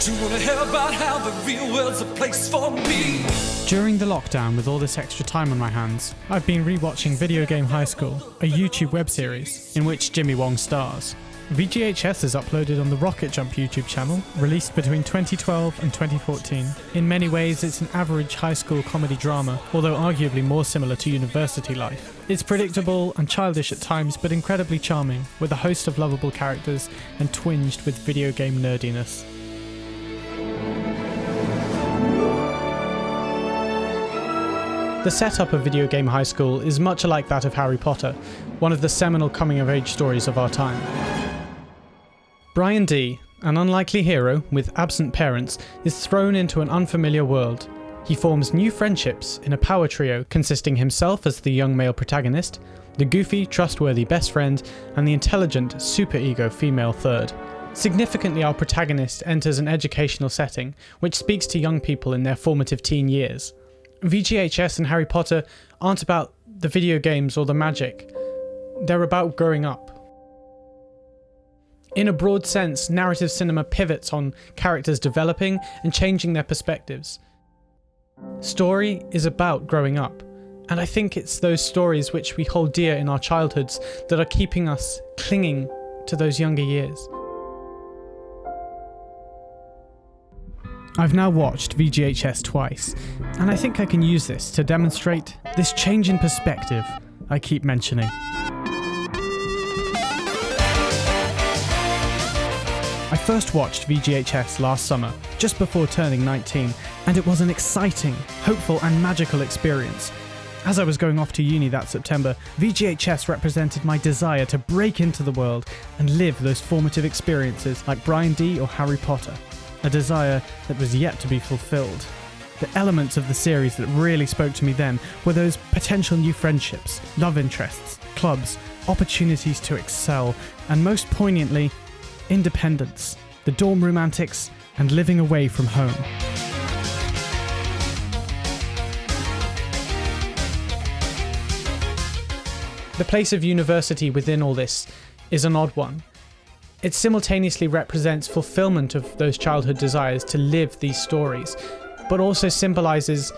Do you wanna hear about how the real world's a place for me? During the lockdown, with all this extra time on my hands, I've been rewatching Video Game High School, a YouTube web series in which Jimmy Wong stars. VGHS is uploaded on the Rocket Jump YouTube channel, released between 2012 and 2014. In many ways, it's an average high school comedy drama, although arguably more similar to university life. It's predictable and childish at times, but incredibly charming, with a host of lovable characters and twinged with video game nerdiness. The setup of Video Game High School is much alike that of Harry Potter, one of the seminal coming-of-age stories of our time. Brian D, an unlikely hero with absent parents, is thrown into an unfamiliar world. He forms new friendships in a power trio consisting himself as the young male protagonist, the goofy, trustworthy best friend, and the intelligent, superego female third. Significantly, our protagonist enters an educational setting, which speaks to young people in their formative teen years. VGHS and Harry Potter aren't about the video games or the magic. They're about growing up. In a broad sense, narrative cinema pivots on characters developing and changing their perspectives. Story is about growing up, and I think it's those stories which we hold dear in our childhoods that are keeping us clinging to those younger years. I've now watched VGHS twice, and I think I can use this to demonstrate this change in perspective I keep mentioning. I first watched VGHS last summer, just before turning 19, and it was an exciting, hopeful and magical experience. As I was going off to uni that September, VGHS represented my desire to break into the world and live those formative experiences like Brian D or Harry Potter. A desire that was yet to be fulfilled. The elements of the series that really spoke to me then were those potential new friendships, love interests, clubs, opportunities to excel, and most poignantly, independence, the dorm room antics, and living away from home. The place of university within all this is an odd one. It simultaneously represents fulfillment of those childhood desires to live these stories, but also symbolises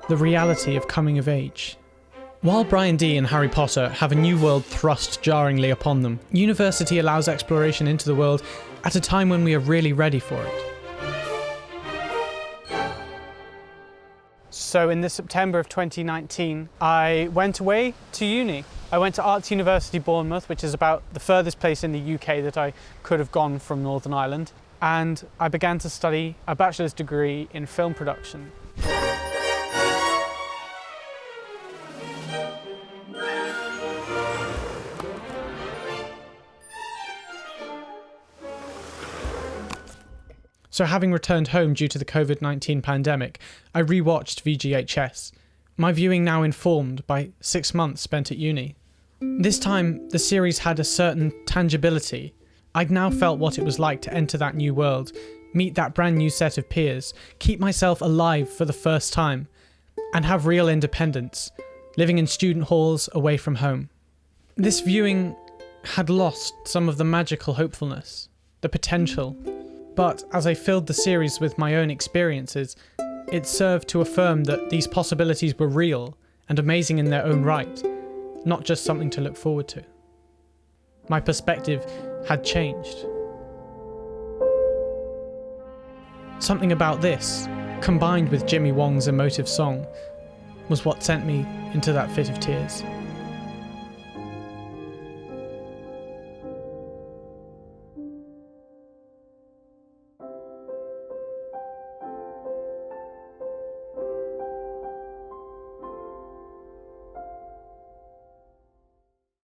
the reality of coming of age. While Brian D and Harry Potter have a new world thrust jarringly upon them, university allows exploration into the world at a time when we are really ready for it. So in the September of 2019, I went away to uni. I went to Arts University Bournemouth, which is about the furthest place in the UK that I could have gone from Northern Ireland, and I began to study a bachelor's degree in film production. So having returned home due to the COVID-19 pandemic, I rewatched VGHS, my viewing now informed by 6 months spent at uni. This time, the series had a certain tangibility. I'd now felt what it was like to enter that new world, meet that brand new set of peers, keep myself alive for the first time, and have real independence, living in student halls away from home. This viewing had lost some of the magical hopefulness, the potential. But as I filled the series with my own experiences, it served to affirm that these possibilities were real and amazing in their own right, not just something to look forward to. My perspective had changed. Something about this, combined with Jimmy Wong's emotive song, was what sent me into that fit of tears.